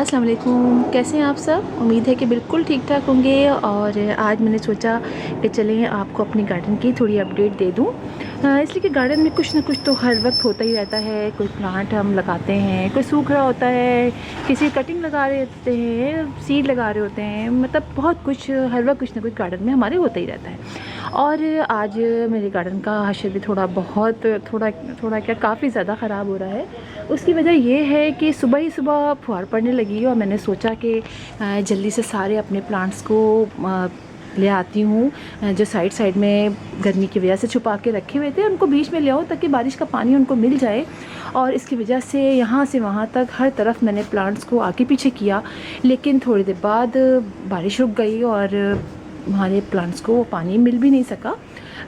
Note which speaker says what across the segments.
Speaker 1: अस्सलाम वालेकुम, कैसे हैं आप सब। उम्मीद है कि बिल्कुल ठीक ठाक होंगे। और आज मैंने सोचा कि चलें आपको अपनी गार्डन की थोड़ी अपडेट दे दूं, इसलिए कि गार्डन में कुछ ना कुछ तो हर वक्त होता ही रहता है। कोई प्लांट हम लगाते हैं, कोई सूख रहा होता है, किसी कटिंग लगा रहे होते हैं, सीड लगा रहे होते हैं, मतलब बहुत कुछ हर वक्त कुछ ना कुछ गार्डन में हमारे होता ही रहता है। और आज मेरे गार्डन का हाशिर भी थोड़ा क्या काफ़ी ज़्यादा ख़राब हो रहा है। उसकी वजह ये है कि सुबह ही सुबह फुहार पड़ने लगी और मैंने सोचा कि जल्दी से सारे अपने प्लांट्स को ले आती हूँ, जो साइड साइड में गर्मी की वजह से छुपा के रखे हुए थे उनको बीच में ले आऊँ ताकि बारिश का पानी उनको मिल जाए। और इसकी वजह से यहाँ से वहाँ तक हर तरफ मैंने प्लांट्स को आगे पीछे किया, लेकिन थोड़ी देर बाद बारिश रुक गई और हमारे प्लांट्स को पानी मिल भी नहीं सका।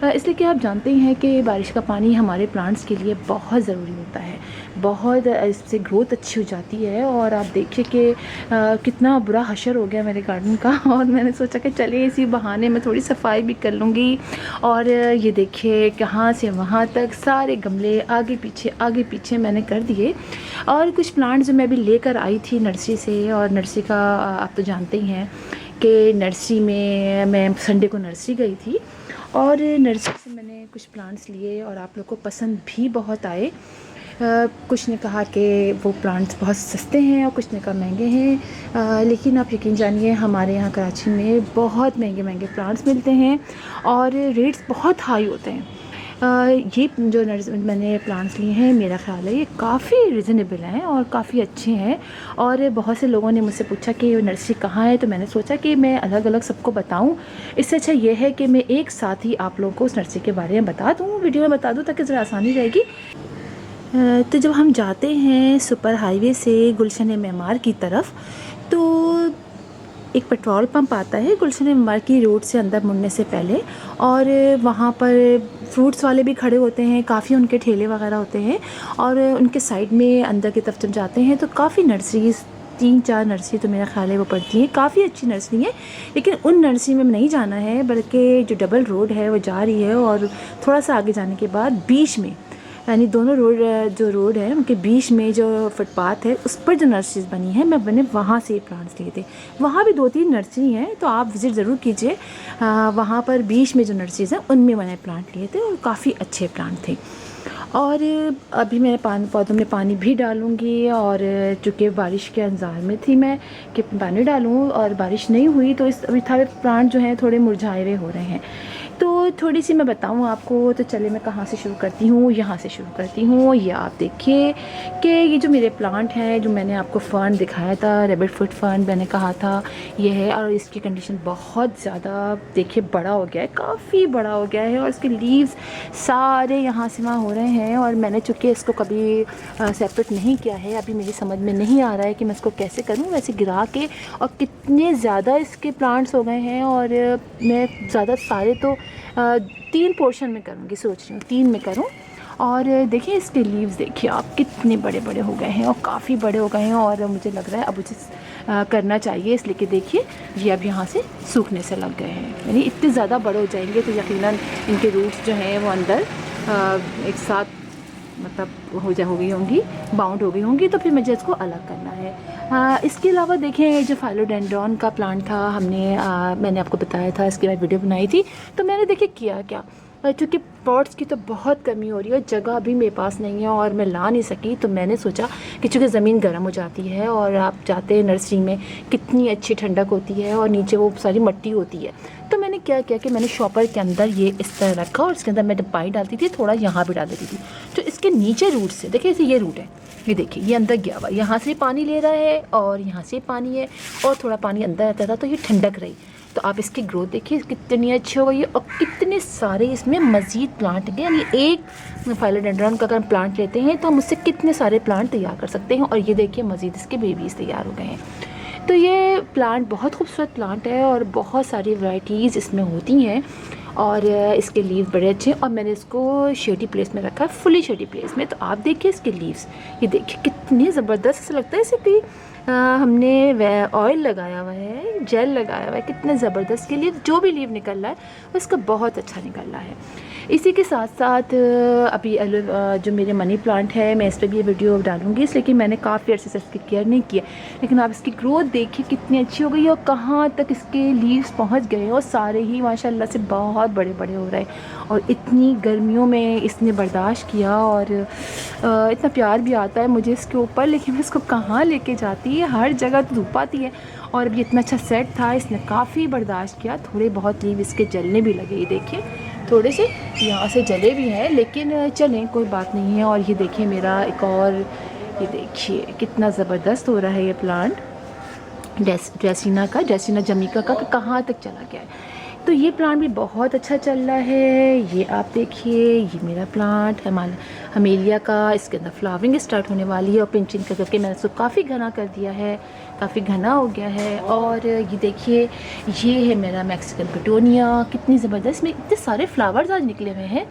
Speaker 1: इसलिए कि आप जानते ही हैं कि बारिश का पानी हमारे प्लांट्स के लिए बहुत ज़रूरी होता है, बहुत इससे ग्रोथ अच्छी हो जाती है। और आप देखिए कि कितना बुरा हशर हो गया मेरे गार्डन का और मैंने सोचा कि चलिए इसी बहाने मैं थोड़ी सफाई भी कर लूँगी। और ये देखिए कहाँ से वहाँ तक सारे गमले आगे पीछे मैंने कर दिए। और कुछ प्लांट्स जो मैं भी लेकर आई थी नर्सरी से, और नर्सरी का आप तो जानते ही हैं कि नर्सरी में मैं संडे को नर्सरी गई थी और नर्सरी से मैंने कुछ प्लांट्स लिए और आप लोग को पसंद भी बहुत आए। कुछ ने कहा कि वो प्लांट्स बहुत सस्ते हैं और कुछ ने कहा महंगे हैं, लेकिन आप यकीन जानिए हमारे यहाँ कराची में बहुत महंगे महंगे प्लांट्स मिलते हैं और रेट्स बहुत हाई होते हैं। ये जो मैंने प्लांट्स लिए हैं, मेरा ख़्याल है ये काफ़ी रिजनेबल हैं और काफ़ी अच्छे हैं। और बहुत से लोगों ने मुझसे पूछा कि ये नर्सरी कहाँ है, तो मैंने सोचा कि मैं अलग अलग सबको बताऊं। इससे अच्छा ये है कि मैं एक साथ ही आप लोगों को उस नर्सरी के बारे में बता दूं, वीडियो में बता दूं, ताकि ज़रा आसानी रहेगी। तो जब हम जाते हैं सुपर हाईवे से गुलशन मेमार की तरफ, तो एक पेट्रोल पंप आता है गुलशन मेमार की रोड से अंदर मुड़ने से पहले, और वहाँ पर फ्रूट्स वाले भी खड़े होते हैं, काफ़ी उनके ठेले वगैरह होते हैं। और उनके साइड में अंदर की तरफ जब जाते हैं तो काफ़ी नर्सरीज़, 3-4 नर्सरी तो मेरा ख्याल है वो पड़ती हैं, काफ़ी अच्छी नर्सरी है। लेकिन उन नर्सरी में नहीं जाना है, बल्कि जो डबल रोड है वो जा रही है और थोड़ा सा आगे जाने के बाद बीच में, यानी दोनों रोड है उनके बीच में जो फुटपाथ है उस पर जो नर्सरीज बनी है, मैंने वहाँ से प्लांट्स लिए थे। वहाँ भी 2-3 नर्सरी हैं, तो आप विज़िट ज़रूर कीजिए। वहाँ पर बीच में जो नर्सरीज़ हैं उनमें मैंने प्लांट लिए थे और काफ़ी अच्छे प्लांट थे। और अभी मैं पौधों में पानी भी डालूँगी, और चूँकि बारिश के इंतज़ार में थी मैं कि पानी डालूँ और बारिश नहीं हुई, तो इस अभी सारे प्लांट जो हैं थोड़े मुरझाए हुए हो रहे हैं। तो थोड़ी सी मैं बताऊं आपको, तो चले मैं कहाँ से शुरू करती हूँ, यहाँ से शुरू करती हूँ। ये आप देखिए कि ये जो मेरे प्लांट हैं, जो मैंने आपको फ़र्न दिखाया था, रैबिट फुट फ़र्न मैंने कहा था, ये है। और इसकी कंडीशन बहुत ज़्यादा देखिए बड़ा हो गया है, काफ़ी बड़ा हो गया है, और इसके लीव्स सारे यहाँ से वहाँ हो रहे हैं। और मैंने चूँकि इसको कभी सेपरेट नहीं किया है, अभी मेरी समझ में नहीं आ रहा है कि मैं इसको कैसे करूँ, वैसे गिरा के। और कितने ज़्यादा इसके प्लांट्स हो गए हैं, और मैं ज़्यादा सारे तो 3 पोर्शन में करूँगी, सोच रही हूँ 3 में करूँ। और देखिए इसके लीव्स देखिए आप कितने बड़े बड़े हो गए हैं, और काफ़ी बड़े हो गए हैं, और मुझे लग रहा है अब मुझे करना चाहिए, इसलिए कि देखिए ये अब यहाँ से सूखने से लग गए हैं। यानी इतने ज़्यादा बड़े हो जाएंगे तो यकीनन इनके रूट्स जो हैं वो अंदर एक साथ मतलब हो गई होंगी, बाउंड हो गई होंगी, तो फिर मुझे इसको अलग करना है। इसके अलावा देखें जो फाइलोडेंड्रॉन का प्लांट था, मैंने आपको बताया था, इसके बाद वीडियो बनाई थी। तो मैंने देखिए किया क्या, चूँकि पॉट्स की तो बहुत कमी हो रही है, जगह भी मेरे पास नहीं है और मैं ला नहीं सकी, तो मैंने सोचा कि चूँकि ज़मीन गर्म हो जाती है और आप जाते हैं नर्सरी में कितनी अच्छी ठंडक होती है और नीचे वो सारी मिट्टी होती है, तो मैंने क्या किया कि मैंने शॉपर के अंदर ये इस तरह रखा और इसके अंदर मैं पानी डालती थी, थोड़ा यहाँ भी डाल देती थी। तो इसके नीचे रूट से देखिए, ये रूट है, ये देखिए ये अंदर गया हुआ, यहाँ से पानी ले रहा है और यहाँ से पानी है, और थोड़ा पानी अंदर रहता था, तो ये ठंडक रही। तो आप इसकी ग्रोथ देखिए कितनी अच्छी हो गई है, और कितने सारे इसमें मज़ीद प्लांट हैं। यानी एक फाइलोडेंड्रॉन का अगर हम प्लांट लेते हैं तो हम उससे कितने सारे प्लांट तैयार कर सकते हैं। और ये देखिए मज़ीद इसके बेबीज़ तैयार हो गए हैं। तो ये प्लांट बहुत खूबसूरत प्लांट है और बहुत सारी वैराइटीज़ इसमें होती हैं, और इसके लीव बड़े अच्छे हैं। और मैंने इसको शेडी प्लेस में रखा है, फुली शेडी प्लेस में। तो आप देखिए इसके लीव्स, ये देखिए कितने ज़बरदस्त, ऐसा लगता है जैसे कि हमने ऑयल लगाया हुआ है, जेल लगाया हुआ है, कितने ज़बरदस्त के लिए जो भी लीव निकल रहा है उसका बहुत अच्छा निकल रहा है। इसी के साथ साथ अभी जो मेरे मनी प्लांट है मैं इस पर भी ये वीडियो डालूंगी, इसलिए कि मैंने काफ़ी अर्से से इसकी केयर नहीं किया, लेकिन आप इसकी ग्रोथ देखिए कितनी अच्छी हो गई है और कहाँ तक इसके लीव्स पहुंच गए हैं और सारे ही माशाल्लाह से बहुत बड़े बड़े हो रहे हैं। और इतनी गर्मियों में इसने बर्दाश्त किया और इतना प्यार भी आता है मुझे इसके ऊपर, लेकिन मैं इसको कहाँ लेके जाती है, हर जगह तो धूप आती है। और अभी इतना अच्छा सेट था, इसने काफ़ी बर्दाश्त किया। थोड़े बहुत लीव इसके जलने भी लगे, ये देखिए थोड़े से यहाँ से जले भी हैं, लेकिन चलें कोई बात नहीं है। और ये देखिए मेरा एक और, ये देखिए कितना ज़बरदस्त हो रहा है ये प्लांट ड्रेसिना जमीका का कहाँ तक चला गया है। तो ये प्लांट भी बहुत अच्छा चल रहा है। ये आप देखिए, ये मेरा प्लांट हमेलिया का, इसके अंदर फ्लावरिंग स्टार्ट होने वाली है और पिंचिंग करके मैंने इसको काफ़ी घना कर दिया है, काफ़ी घना हो गया है। और ये देखिए ये है मेरा मैक्सिकन पिटोनिया, कितनी ज़बरदस्त में इतने सारे फ्लावर्स आज निकले हुए हैं।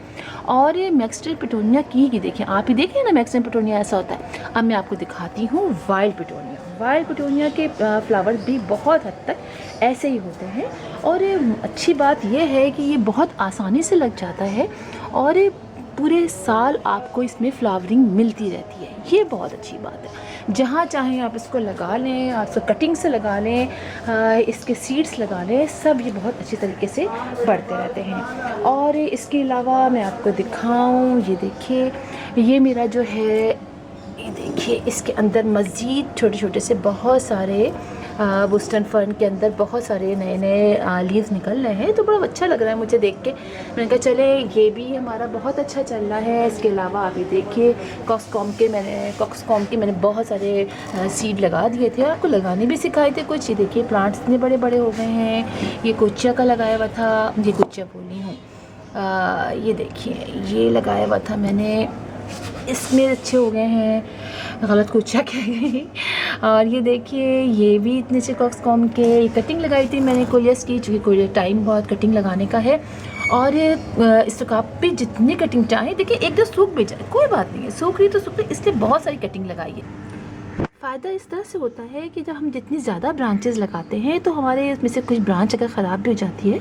Speaker 1: और ये मैक्सिकन पिटोनिया की देखिए, आप ही देखिए ना मैक्सिकन पिटोनिया ऐसा होता है। अब मैं आपको दिखाती हूँ वाइल्ड पिटोनिया के फ्लावर्स भी बहुत हद तक ऐसे ही होते हैं। और अच्छी बात यह है कि ये बहुत आसानी से लग जाता है और पूरे साल आपको इसमें फ्लावरिंग मिलती रहती है, ये बहुत अच्छी बात है। जहाँ चाहें आप इसको लगा लें, आप इसको कटिंग से लगा लें, इसके सीड्स लगा लें, सब ये बहुत अच्छी तरीके से बढ़ते रहते हैं। और इसके अलावा मैं आपको दिखाऊं, ये देखिए ये मेरा जो है, ये देखिए इसके अंदर मज़ीद छोटे छोटे से बहुत सारे बोस्टन फर्न के अंदर बहुत सारे नए नए लीव्स निकल रहे हैं, तो बड़ा अच्छा लग रहा है मुझे देख के। मैंने कहा चले ये भी हमारा बहुत अच्छा चल रहा है। इसके अलावा अभी देखिए कॉक्सकॉम के मैंने बहुत सारे सीड लगा दिए थे, आपको लगाने भी सिखाए थे कुछ। ये देखिए प्लांट्स इतने बड़े बड़े हो गए हैं। ये कुचिया का लगाया हुआ था, ये कुचिया बोली हूँ, ये देखिए ये लगाया हुआ था मैंने, इसमें अच्छे हो गए हैं, गलत कुचिया कह गई। और ये देखिए ये भी इतने से कॉक्सकॉम के, ये कटिंग लगाई थी मैंने कोलियस की, चूँकि कोलियस टाइम बहुत कटिंग लगाने का है। और इसको आप भी जितनी कटिंग चाहें, देखिए एक दो सूख भी जाए कोई बात नहीं है, सूख रही तो सूख रही, इसलिए बहुत सारी कटिंग लगाई है। फ़ायदा इस तरह से होता है कि जब हम जितनी ज़्यादा ब्रांचेस लगाते हैं तो हमारे इसमें से कुछ ब्रांच अगर ख़राब भी हो जाती है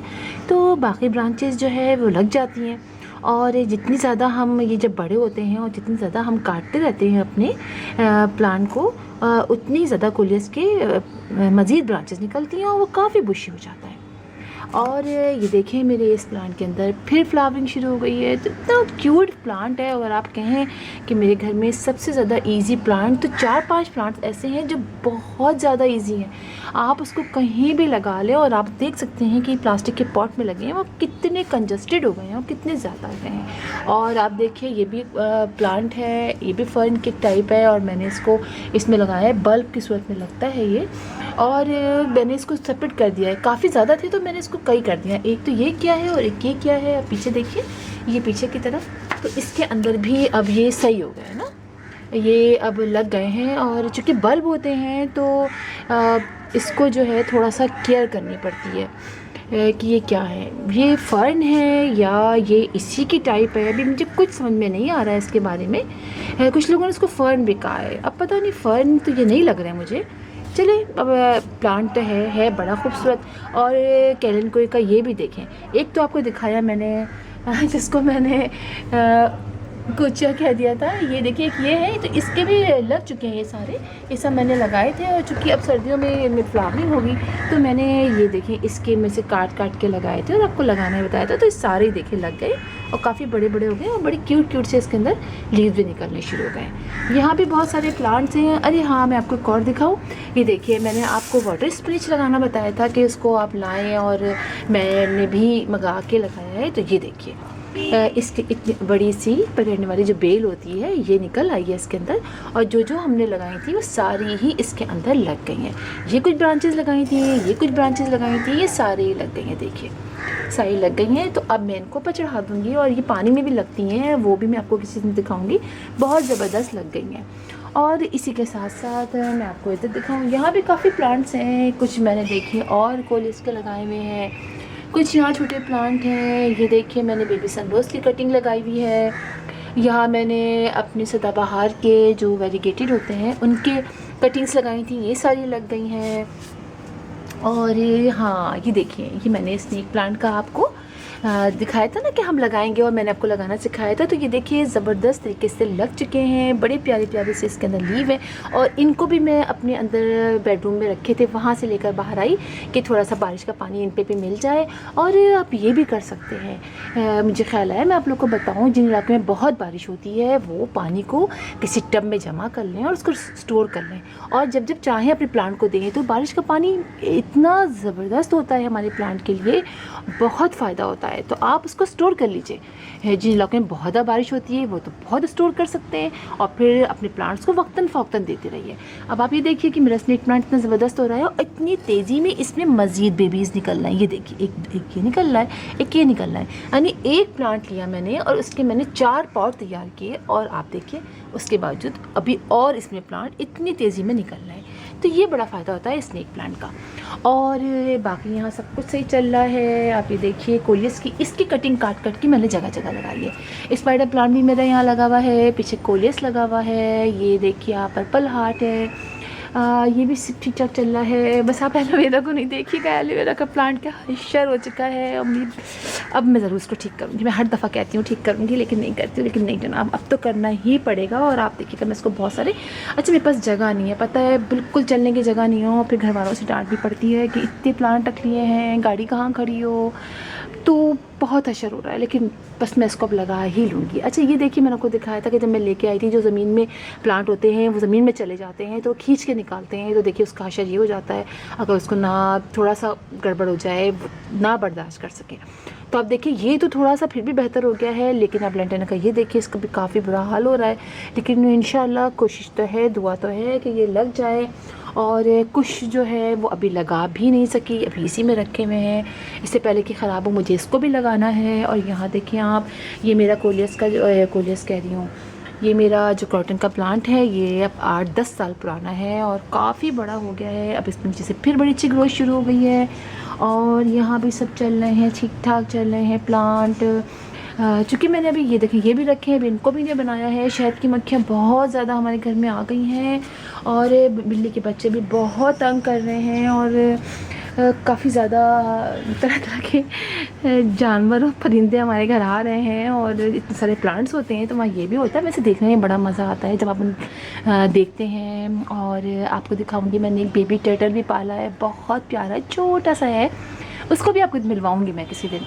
Speaker 1: तो बाकी ब्रांचेस जो है वो लग जाती हैं। और जितनी ज़्यादा हम ये जब बड़े होते हैं और जितनी ज़्यादा हम काटते रहते हैं अपने प्लांट को, उतनी ज़्यादा कोलियस के मज़ीद ब्रांचेस निकलती हैं और वो काफ़ी बुशी हो जाता है। और ये देखें मेरे इस प्लांट के अंदर फिर फ्लावरिंग शुरू हो गई है, तो इतना क्यूट प्लांट है। और आप कहें कि मेरे घर में सबसे ज़्यादा इजी प्लांट, तो 4-5 प्लांट्स ऐसे हैं जो बहुत ज़्यादा इजी हैं, आप उसको कहीं भी लगा लें। और आप देख सकते हैं कि प्लास्टिक के पॉट में लगे हैं वो कितने कंजस्टेड हो गए हैं और कितने ज़्यादा हो गए हैं। और आप देखिए ये भी प्लांट है, ये भी फर्न के टाइप है और मैंने इसको इसमें लगाया है, बल्ब की सूरत में लगता है ये। और मैंने इसको सेपरेट कर दिया है, काफ़ी ज़्यादा थे तो मैंने इसको कई कर दिया, एक तो ये क्या है और एक ये क्या है। पीछे देखिए ये पीछे की तरफ, तो इसके अंदर भी अब ये सही हो गया है ना, ये अब लग गए हैं। और चूँकि बल्ब होते हैं तो इसको जो है थोड़ा सा केयर करनी पड़ती है कि ये क्या है, ये फ़र्न है या ये इसी की टाइप है। अभी मुझे कुछ समझ में नहीं आ रहा है इसके बारे में। कुछ लोगों ने इसको फ़र्न भी कहा है, अब पता नहीं, फ़र्न तो ये नहीं लग रहा है मुझे। चले अब प्लांट है बड़ा खूबसूरत। और कैलेंडकोई का ये भी देखें, एक तो आपको दिखाया मैंने जिसको मैंने कुचिया कह दिया था, ये देखिए एक ये है, तो इसके भी लग चुके हैं ये सब मैंने लगाए थे। और चूँकि अब सर्दियों में फ्लावरिंग होगी तो मैंने ये देखिए इसके में से काट के लगाए थे और आपको लगाना बताया था, तो ये सारे देखिए लग गए और काफ़ी बड़े बड़े हो गए और बड़ी क्यूट से इसके अंदर लीव्स भी निकलने शुरू हो गए। यहाँ भी बहुत सारे प्लांट्स हैं। अरे हाँ, मैं आपको एक और दिखाऊँ, ये देखिए मैंने आपको वाटर स्प्रिच लगाना बताया था कि उसको आप लाएँ, और मैंने भी मंगा के लगाया है। तो ये देखिए इसकी इतनी बड़ी सी पकड़ने वाली जो बेल होती है ये निकल आई है इसके अंदर, और जो हमने लगाई थी वो सारी ही इसके अंदर लग गई हैं। ये कुछ ब्रांचेस लगाई थी, ये कुछ ब्रांचेस लगाई थी, ये सारी ही लग गई हैं, देखिए सारी लग गई हैं। तो अब मैं इनको ऊपर चढ़ा दूँगी, और ये पानी में भी लगती हैं, वो भी मैं आपको किसी दिन दिखाऊँगी, बहुत ज़बरदस्त लग गई हैं। और इसी के साथ साथ मैं आपको इधर दिखाऊँ, यहाँ भी काफ़ी प्लांट्स हैं, कुछ मैंने देखे और कोलियस के लगाए हुए हैं, कुछ यहाँ छोटे प्लांट हैं। ये देखिए मैंने बेबी सनरोज की कटिंग लगाई हुई है। यहाँ मैंने अपने सदाबहार के जो वेरीगेटेड होते हैं उनके कटिंग्स लगाई थी ये सारी लग गई हैं। और हाँ ये देखिए, ये मैंने स्नेक प्लांट का आपको दिखाया था ना कि हम लगाएंगे, और मैंने आपको लगाना सिखाया था। तो ये देखिए ज़बरदस्त तरीके से लग चुके हैं, बड़े प्यारे प्यारे से इसके अंदर लीव है। और इनको भी मैं अपने अंदर बेडरूम में रखे थे, वहाँ से लेकर बाहर आई कि थोड़ा सा बारिश का पानी इन पे भी मिल जाए। और आप ये भी कर सकते हैं, मुझे ख्याल है मैं आप लोग को बताऊँ, जिन इलाके में बहुत बारिश होती है वो पानी को किसी टब में जमा कर लें और उसको स्टोर कर लें, और जब जब चाहें अपने प्लांट को दें। तो बारिश का पानी इतना ज़बरदस्त होता है हमारे प्लांट के लिए, बहुत फ़ायदा होता है। तो आप उसको स्टोर कर लीजिए। जिन इलाकों में बहुत ज़्यादा बारिश होती है वो तो बहुत स्टोर कर सकते हैं, और फिर अपने प्लांट्स को वक्तन फ़ौक्तन देते रहिए। अब आप ये देखिए कि मेरा स्नेक प्लांट इतना ज़बरदस्त हो रहा है, और इतनी तेज़ी में इसमें मज़ीद बेबीज़ निकल रहे हैं। ये देखिए, एक ये निकल रहा है, एक ये निकल रहा है। यानी एक प्लांट लिया मैंने और उसके मैंने 4 पॉट तैयार किए, और आप देखिए उसके बावजूद अभी और इसमें प्लांट इतनी तेज़ी में निकल रहे हैं। तो ये बड़ा फ़ायदा होता है स्नेक प्लांट का। और बाकी यहाँ सब कुछ सही चल रहा है। आप ये देखिए कोलियस की, इसकी कटिंग काट के मैंने जगह जगह लगाई है। स्पाइडर प्लांट भी मेरा यहाँ लगा हुआ है, पीछे कोलियस लगा हुआ है। ये देखिए आप पर्पल हार्ट है, ये भी ठीक ठाक चल रहा है। बस आप एलोवेरा को नहीं देखिएगा, एलोवेरा का प्लांट क्या हिस्सर हो चुका है। उम्मीद अब मैं ज़रूर इसको ठीक करूँगी। मैं हर दफ़ा कहती हूँ ठीक करूँगी, लेकिन नहीं करती हूँ। लेकिन नहीं जाना, अब तो करना ही पड़ेगा। और आप देखिएगा मैं इसको बहुत सारे, अच्छा मेरे पास जगह नहीं है, पता है, बिल्कुल चलने की जगह नहीं हो। फिर घर वालों से डांट भी पड़ती है कि इतने प्लांट रख लिए हैं, गाड़ी कहाँ खड़ी हो। तो बहुत असर हो रहा है, लेकिन बस मैं इसको अब लगा ही लूँगी। अच्छा ये देखिए, मैंने आपको दिखाया था कि जब मैं लेके आई थी, जो ज़मीन में प्लांट होते हैं वो ज़मीन में चले जाते हैं, तो खींच के निकालते हैं। तो देखिए उसका असर ये हो जाता है, अगर उसको ना थोड़ा सा गड़बड़ हो जाए, ना बर्दाश्त कर सके। तो आप देखिए ये तो थोड़ा सा फिर भी बेहतर हो गया है, लेकिन अब लेंटेना का ये देखिए, इसका भी काफ़ी बुरा हाल हो रहा है। लेकिन इंशाल्लाह कोशिश तो है, दुआ तो है कि ये लग जाए। और कुछ जो है वो अभी लगा भी नहीं सकी, अभी इसी में रखे हुए हैं। इससे पहले कि ख़राब हो मुझे इसको भी लगाना है। और यहाँ देखिए आप, ये मेरा कोलियस का जो कोलियस कह रही हूँ, ये मेरा जो क्रॉटन का प्लांट है, ये अब 8-10 साल पुराना है और काफ़ी बड़ा हो गया है। अब इसमें नीचे से फिर बड़ी अच्छी ग्रोथ शुरू हो गई है। और यहाँ भी सब चल रहे हैं, ठीक ठाक चल रहे हैं प्लांट। चूँकि मैंने अभी ये देखिए ये भी रखे हैं, अभी इनको भी नहीं बनाया है। शहद की मक्खियाँ बहुत ज़्यादा हमारे घर में आ गई हैं, और बिल्ली के बच्चे भी बहुत तंग कर रहे हैं। और काफ़ी ज़्यादा तरह तरह के जानवर और परिंदे हमारे घर आ रहे हैं, और इतने सारे प्लांट्स होते हैं, तो वहाँ ये भी होता है। वैसे देखने में बड़ा मज़ा आता है जब आप देखते हैं। और आपको दिखाऊंगी, मैंने एक बेबी टर्टल भी पाला है, बहुत प्यारा छोटा सा है, उसको भी आपको मिलवाऊंगी मैं किसी दिन।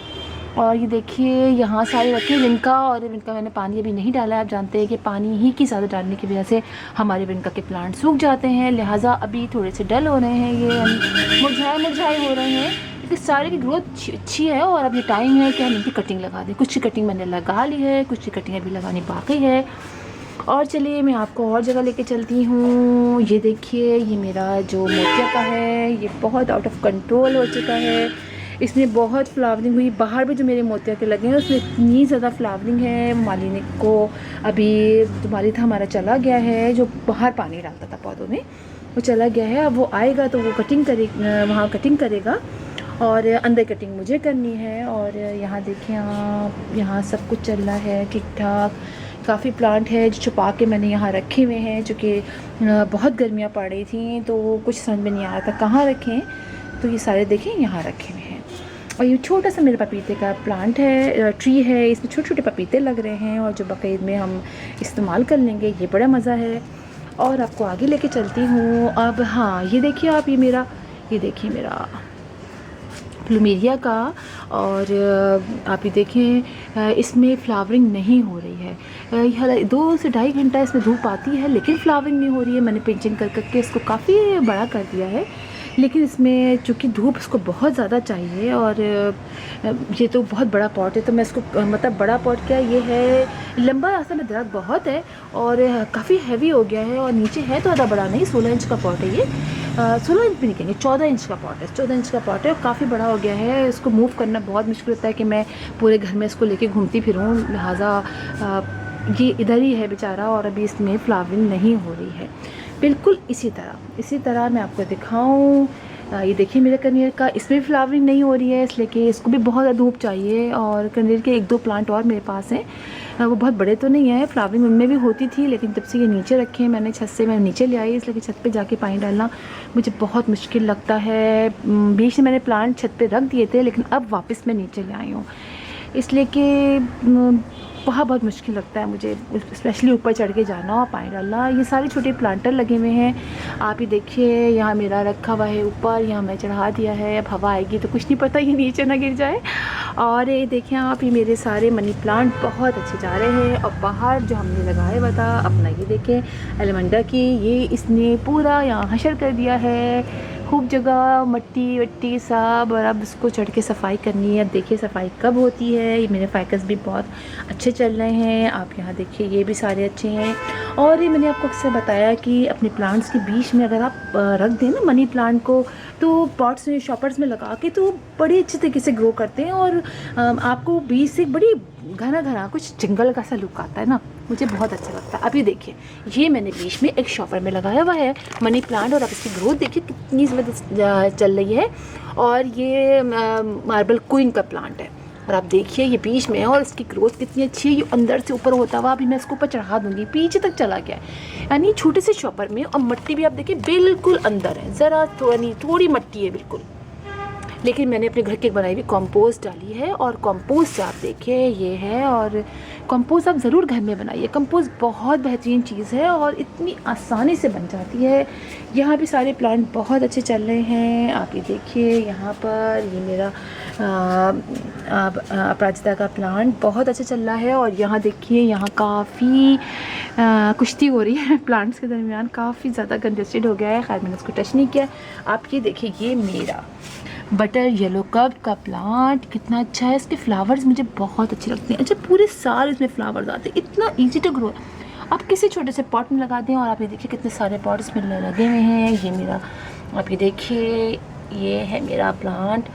Speaker 1: और ये देखिए यहाँ सारे रखे विनका, और विनका मैंने पानी अभी नहीं डाला है। आप जानते हैं कि पानी ही की ज़्यादा डालने की वजह से हमारे विनका के प्लांट सूख जाते हैं, लिहाजा अभी थोड़े से डल हो रहे हैं, ये मुरझाए हो रहे हैं। क्योंकि सारे की ग्रोथ अच्छी है, और अब ये टाइम है कि हम इनकी कटिंग लगा दें। कुछ की कटिंग मैंने लगा ली है, कुछ की कटिंग अभी लगानी बाकी है। और चलिए मैं आपको और जगह लेके चलती हूँ। ये देखिए, ये मेरा जो मोतिया का है, ये बहुत आउट ऑफ कंट्रोल हो चुका है। इसमें बहुत फ्लावरिंग हुई, बाहर भी जो मेरे मोतिया के लगे हैं उसमें इतनी ज़्यादा फ्लावरिंग है। माली ने को अभी जो माली था हमारा चला गया है, जो बाहर पानी डालता था पौधों में, वो चला गया है। अब वो आएगा तो वो कटिंग वहाँ कटिंग करेगा, और अंदर कटिंग मुझे करनी है। और यहाँ देखिए आप, यहाँ सब कुछ चल रहा है ठीक ठाक। काफ़ी प्लांट है जो छुपा के मैंने यहाँ रखे हुए हैं, चूँकि बहुत गर्मियाँ पड़ रही थी तो कुछ समझ में नहीं आ रहा था कहाँ रखें। तो ये सारे देखें यहाँ रखे हुए हैं। और ये छोटा सा मेरे पपीते का प्लांट है, ट्री है, इसमें छोटे छोटे पपीते लग रहे हैं, और जो बकरीद में हम इस्तेमाल कर लेंगे। ये बड़ा मज़ा है। और आपको आगे लेके चलती हूँ। अब हाँ ये देखिए आप, ये देखिए मेरा प्लूमेरिया का। और आप ये देखें इसमें फ्लावरिंग नहीं हो रही है। 2 से ढाई घंटा इसमें धूप आती है, लेकिन फ्लावरिंग नहीं हो रही है। मैंने पिंचिंग कर करके इसको काफ़ी बड़ा कर दिया है, लेकिन इसमें चूँकि धूप इसको बहुत ज़्यादा चाहिए। और ये तो बहुत बड़ा पॉट है, तो मैं इसको मतलब बड़ा पॉट क्या, ये है लंबा रास्ता में दरख्त बहुत है, और काफ़ी हैवी हो गया है। और नीचे है तो ज़्यादा बड़ा नहीं, 16 इंच का पॉट है ये। 16 इंच भी नहीं कहेंगे, 14 इंच का पॉट है। 14 इंच का पॉट है और काफ़ी बड़ा हो गया है। इसको मूव करना बहुत मुश्किल होता है कि मैं पूरे घर में इसको लेके घूमती फिरूँ, लिहाजा ये इधर ही है बेचारा। और अभी इसमें फ्लावरिंग नहीं हो रही है। बिल्कुल इसी तरह मैं आपको दिखाऊं, ये देखिए मेरे कनेर का, इसमें भी फ्लावरिंग नहीं हो रही है इसलिए कि इसको भी बहुत ज़्यादा धूप चाहिए। और कनेर के 1-2 प्लांट और मेरे पास हैं, वो बहुत बड़े तो नहीं है, फ्लावरिंग उनमें भी होती थी, लेकिन तब से ये नीचे रखे हैं मैंने, छत से मैं नीचे ले आई, इसलिए कि छत पे जाके पानी डालना मुझे बहुत मुश्किल लगता है। बीच में मैंने प्लांट छत पे रख दिए थे, लेकिन अब वापस मैं नीचे ले आई हूँ, इसलिए कि बहुत मुश्किल लगता है मुझे, स्पेशली ऊपर चढ़ के जाना और पानी डालना। ये सारे छोटे प्लांटर लगे हुए हैं, आप ही देखिए, यहाँ मेरा रखा हुआ है ऊपर, यहाँ मैं चढ़ा दिया है। अब हवा आएगी तो कुछ नहीं पता ये नीचे ना गिर जाए। और ये देखें आप, ये मेरे सारे मनी प्लांट बहुत अच्छे जा रहे हैं। और बाहर जो हमने लगाया हुआ था अपना, ये देखें एलमंडा की, ये इसने पूरा यहाँ हशर कर दिया है, खूब जगह मट्टी वट्टी सब। और अब इसको चढ़ के सफाई करनी है। अब देखिए सफाई कब होती है। ये मेरे फाइकस भी बहुत अच्छे चल रहे हैं, आप यहाँ देखिए ये भी सारे अच्छे हैं। और ये मैंने आपको अक्सर बताया कि अपने प्लांट्स के बीच में अगर आप रख दें ना मनी प्लांट को, तो पॉट्स में शॉपर्स में लगा के तो बड़े अच्छे तरीके से ग्रो करते हैं। और आपको बीच से बड़ी घना कुछ जंगल का सा लुक आता है ना, मुझे बहुत अच्छा लगता है। अभी देखिए ये मैंने बीच में एक शॉपर में लगाया हुआ है मनी प्लांट, और अब इसकी ग्रोथ देखिए कितनी ज़बरदस्त चल रही है। और ये मार्बल क्वीन का प्लांट है, और आप देखिए ये बीच में है और इसकी ग्रोथ कितनी अच्छी है। ये अंदर से ऊपर होता हुआ अभी मैं इसको ऊपर चढ़ा दूँगी, पीछे तक चला गया है, यानी छोटे से शॉपर में। और मिट्टी भी आप देखिए बिल्कुल अंदर है, ज़रा थोड़ा नहीं, थोड़ी मिट्टी है बिल्कुल, लेकिन मैंने अपने घर के बनाई हुई कंपोस्ट डाली है। और कंपोस्ट आप देखिए ये है, और कंपोस्ट आप ज़रूर घर में बनाइए, कंपोस्ट बहुत बेहतरीन चीज़ है और इतनी आसानी से बन जाती है। यहाँ भी सारे प्लांट बहुत अच्छे चल रहे हैं, आप ये देखिए यहाँ पर ये मेरा अपराजिता का प्लांट बहुत अच्छा चल रहा है। और यहाँ देखिए यहाँ काफ़ी कुश्ती हो रही है प्लांट्स के दरमियान, काफ़ी ज़्यादा कंजेस्टेड हो गया है। खैर मैंने उसको टच नहीं किया। आप ये देखिए ये मेरा बटर येलो कप का प्लांट कितना अच्छा है, इसके फ्लावर्स मुझे बहुत अच्छे लगते हैं। अच्छा पूरे साल इसमें फ्लावर्स आते हैं, इतना इजी टू ग्रो। आप किसी छोटे से पॉट में लगा दें, और आप ये देखिए कितने सारे पॉट्स में लगे हुए हैं। ये मेरा, आप ये देखिए ये है मेरा प्लांट।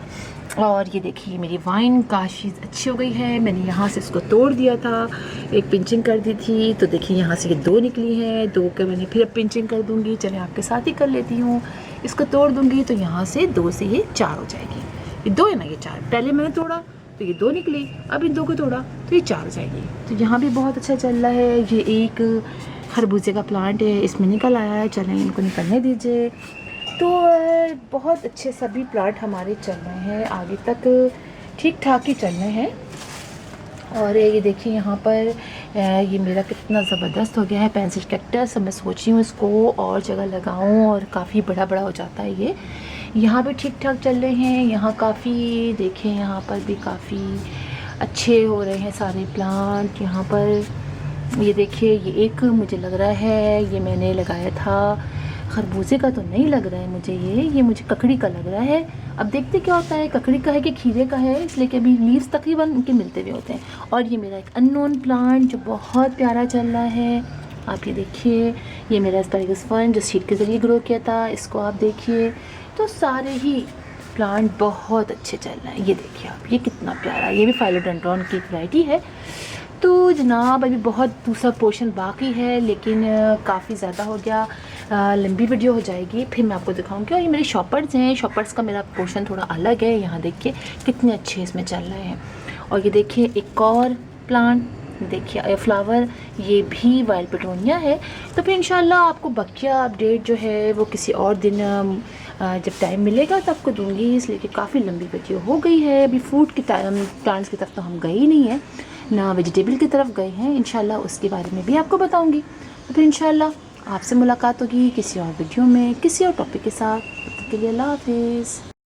Speaker 1: और ये देखिए मेरी वाइन काफ़ी अच्छी हो गई है। मैंने यहाँ से इसको तोड़ दिया था, एक पिंचिंग कर दी थी, तो देखिए यहाँ से ये 2 निकली हैं, 2 का मैंने फिर अब पिंचिंग कर दूँगी। चले आपके साथ ही कर लेती हूँ, इसको तोड़ दूँगी तो यहाँ से 2 से ये 4 हो जाएगी। ये 2 है ना, ये 4 पहले मैंने तोड़ा तो ये 2 निकली, अब इन 2 को तोड़ा तो ये 4 हो जाएगी। तो यहाँ भी बहुत अच्छा चल रहा है। ये एक खरबूजे का प्लांट है, इसमें निकल आया है, चलें इनको निकलने दीजिए। तो बहुत अच्छे सभी प्लांट हमारे चल रहे हैं, आगे तक ठीक ठाक ही चल रहे हैं। और ये देखिए यहाँ पर ये मेरा कितना ज़बरदस्त हो गया है पेंसिल कैक्टस। मैं सोच रही हूँ इसको और जगह लगाऊँ, और काफ़ी बड़ा हो जाता है ये। यहाँ भी ठीक ठाक चल रहे हैं, यहाँ काफ़ी देखें, यहाँ पर भी काफ़ी अच्छे हो रहे हैं सारे प्लांट। यहाँ पर ये देखिए ये एक मुझे लग रहा है ये मैंने लगाया था, खरबूजे का तो नहीं लग रहा है मुझे, ये मुझे ककड़ी का लग रहा है। अब देखते क्या होता है, ककड़ी का है कि खीरे का है, इसलिए कि अभी लीव्स तकरीबन उनके मिलते हुए होते हैं। और ये मेरा एक अननोन प्लांट जो बहुत प्यारा चल रहा है, आप ये देखिए। ये मेरा एस्पैरागस फर्न जो सीड के ज़रिए ग्रो किया था, इसको आप देखिए। तो सारे ही प्लांट बहुत अच्छे चल रहे हैं। ये देखिए आप, ये कितना प्यारा, ये भी फाइलोडेंड्रॉन की एक वैरायटी है। तो जनाब अभी बहुत दूसरा पोर्शन बाकी है, लेकिन काफ़ी ज़्यादा हो गया, लंबी वीडियो हो जाएगी, फिर मैं आपको दिखाऊंगी। और ये मेरे शॉपर्स हैं, शॉपर्स का मेरा पोर्शन थोड़ा अलग है। यहाँ देखिए कितने अच्छे इसमें चल रहे हैं। और ये देखिए एक और प्लांट देखिए फ्लावर, ये भी वाइल्ड पेटोनिया है। तो फिर इंशाल्लाह आपको बकिया अपडेट जो है वो किसी और दिन जब टाइम मिलेगा तो आपको दूंगी, इसलिए कि काफ़ी लंबी वीडियो हो गई है। अभी फ्रूट की प्लांट्स की तरफ तो हम गए ही नहीं हैं, ना वेजिटेबल की तरफ गए हैं। इंशाल्लाह उसके बारे में भी आपको बताऊंगी। तो फिर इंशाल्लाह आपसे मुलाकात होगी किसी और वीडियो में किसी और टॉपिक के साथ। तब तक के लिए अल्लाह हाफिज़।